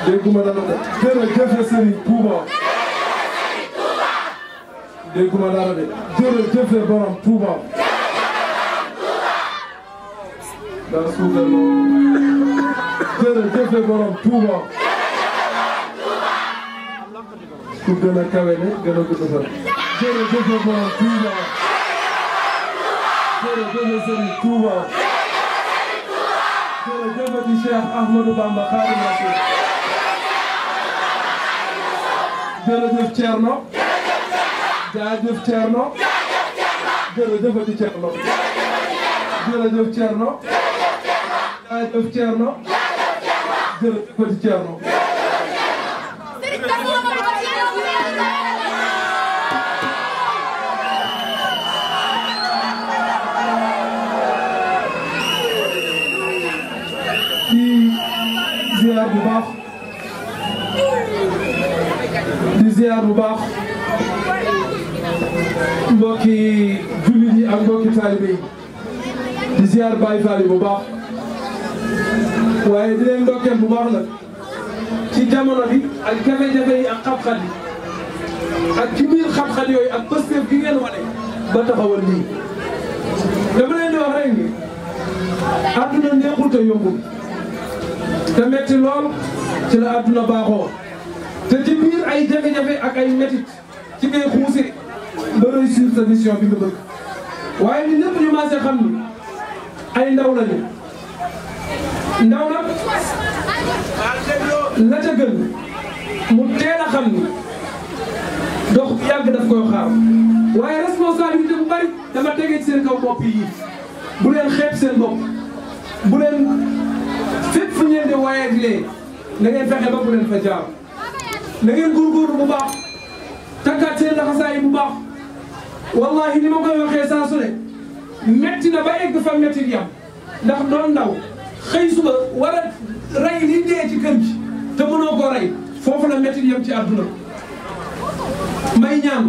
dégguma dara de jërëjëf Serigne Touba dégguma dara de jërëjëf borom Touba dara suukar jërëjëf borom Touba ku gën a kawe ne gën a gudd fan jërëjëf borom Touba jërëjëf Serigne Touba jërëjëf di Cheikh Ahmadou Bamba Khadimu Rasul jërëjëf Thierno jaajëf Thierno jërëjëf di Thierno jërëjëf Thierno jaajëf Thierno jërëjëf di Thierno di ziar bu baax mbokki jullit yi ak mbokki taalibe yi di ziar Baye Fall bu baax waaye di leen ndokkeel bu baax nag ci jamono bi ak jafe-jafe yi ak xat-xat yi ak ci biir xat-xat yooyu ak pësteef gi ngeen wane ba taxawal lii dama leen di wax rek ni àdduna neexul te yombul te metti lool ci la àdduna baaxoo te ci biir ay jafe-jafe ak ay métit ci ngay xuuse ba réussir sa mission bi nga bëgg waaye ni ñëpp ñu maase xam ni ay ndaw lañu ndaw nag la ca gën mu teel a xam ni dox bu yàgg daf koy xaar waaye responsabilité bu bari dama tegee ci seen kaw bopp yi bu leen xeeb seen bopp bu leen fépp fu ngeen di waayeeglee na ngeen fexe ba bu leen fa jaar na ngeen góorgóorlu bu baax takkaat seen laxasaay bu baax wallahi ni ma koy waxee saa su ne metti na ba egg fa metti yam ndax doon ndaw xëy suba war a rey li dee ci kër gi te mënoo koo rey foofu la metti yam ci àdduna may ñaan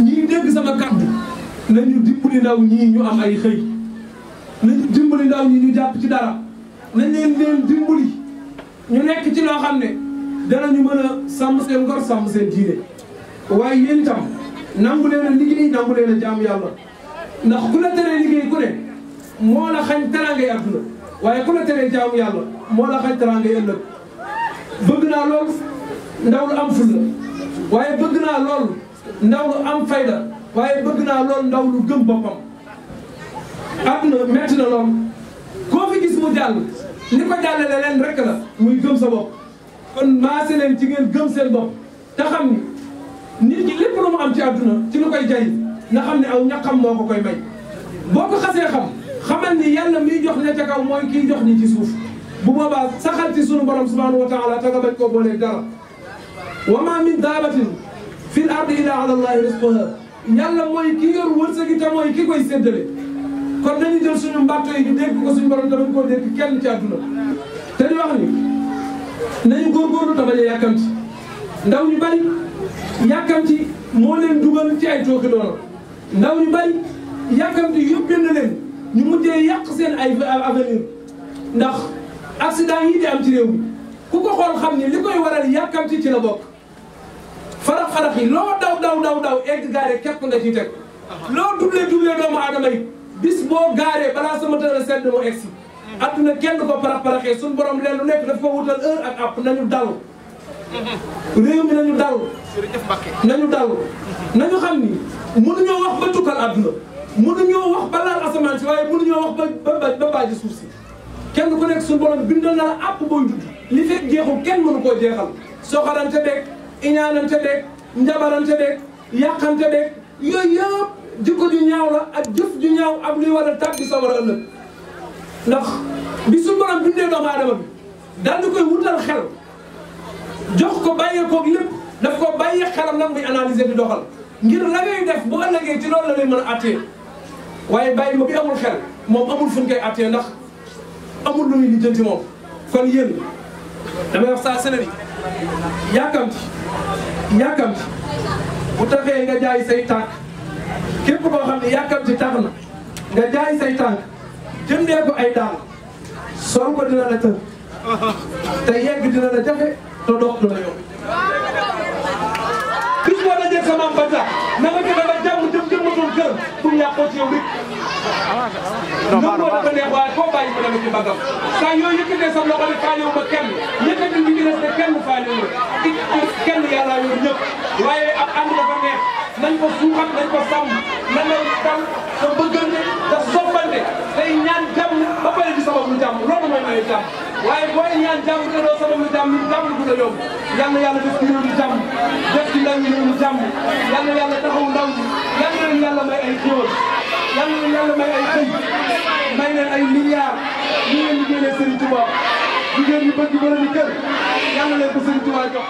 ñii dégg sama kàddu nañu dimbali ndaw ñii ñu am ay xëy nañu dimbali ndaw ñi ñu jàpp ci dara nañ leen dimbali ñu nekk ci loo xam ne danañu mën a sàmm seen ngor sàmm seen diine waaye yéen itam nangu leen a liggéey nangu leen a jaamu yàlla ndax ku la teree liggéey ku ne moo la xañ teraangay àdduna waaye ku la teree jaamu yàlla moo la xañ teraangay ëllëg bëgg naa loolu ndaw lu am fulla waaye bëgg naa loolu ndaw lu am fayda waaye bëgg naa loolu ndaw lu gëm boppam àdduna metti na lool koo fi gis mu jàll li ko jàllale leen rek la muy gëm sa bopp kon maase leen ci ngeen gëm seen bopp te xam ni nit ki lépp lu mu am ci àdduna ci lu koy jariñ nga xam ne aw ñaqam moo ko koy may boo ko xasee xamal ni yàlla miy jox ña ca kaw mooy kiy jox ñi ci suuf bu boobaa saxal ci sunu borom subhanahu wa taala te nga bañ koo booleeg dara wa ma min daabatin fil ardi illa ala allahi rizquha yàlla mooy ki yor wërsëgi te mooy ki koy séddale kon nañu jël suñu mbàtto yi ñu dégg ko suñu borom te bañ koo dégg kenn ci àdduna te di wax ni nañu góorgóorlu te bañ a yàkkamti ndaw ñu bari yàkkamti moo leen dugal ci ay tooxi doona ndaw ñu bari yàkkamti yóbbee na leen ñu mujjee yàq seen ay avenir ndax accident yi di am ci réew mi ku ko xool xam ni li koy waral yàkkamti ci la bokk farax-farax yi loo daw egg gaare képp nga ciy teg loo dublee doomu aadama yi bis boo gaaree balaa sama tëra sedd moo egsi adduna kenn ko parax-paraxee suñu borom leen lu nekk daf ko wutal heure ak app nañu dal réew mi nañu dal nañu xam ni mënuñoo wax ba tukkal adduna mënuñoo wax ba laal asamaan si waaye mënuñoo wax ba baaji suuf si kenn ku nekk suñu borom bindal na la app booy dund li fekk jeexul kenn mënu koo jeexal soxorante beeg iñaanante beeg njabarante beeg yàqante beeg yooyu yëpp jikko ju ñaaw la ak jëf ju ñaaw ak luy war a tàbbi sa war a ëllëg ndax bi suñu borom bindee doomu aadama bi daal di koy wutal xel jox ko bàyyee koog lépp daf ko bàyyee xelam nag muy analyser di doxal ngir la ngay def bu ëllëgee ci loolu la lay mën a attee waaye bàyyi ma bi amul xel moom amul fu ñu koy attee ndax amul lu muy lijjanti moom kon yéen damay wax saa seneen yi yàkkamti bu taxee nga jaay say tànk képp koo xam ne yàkkamti tax na nga jaay say tànk jëndee ko ay daal sol ko dina la të te yegg dina la jafe te dox du la yomb bis boo dajee sa maam Banta na nga fexe ba jëmmatul kër pour yàqoo ci yow rek non moo dafa neex waaye foo bàyyi ko dama ci bagam saa yoo yëkkatee sa loxo ne faalewu ma kenn yëkkati bi ci des ne kenn faalewu ma kenn yàlla yor ñëpp waaye ab ànd dafa neex nañ ko suuxat nañ ko sàmm na ngay dal te bëggante te soppante tey ñaan jàmm ba pare di sabab lu jàmm loolu mooy maye jàmm waaye booy ñaan jàmm te doo sabab lu jàmm du la yomb yal na yàlla def ci réew mi jàmm def ci ndaw ñi réew mi jàmm yal na yàlla taxaw ndaw ñi yal na leen yàlla may ay xéwal yal na leen yàlla may ay xëy may leen ay milliards ñu leen liggéeyee Serigne Touba jigéen ñi bëgg bëri kër yal na leen ko Serigne Touba jox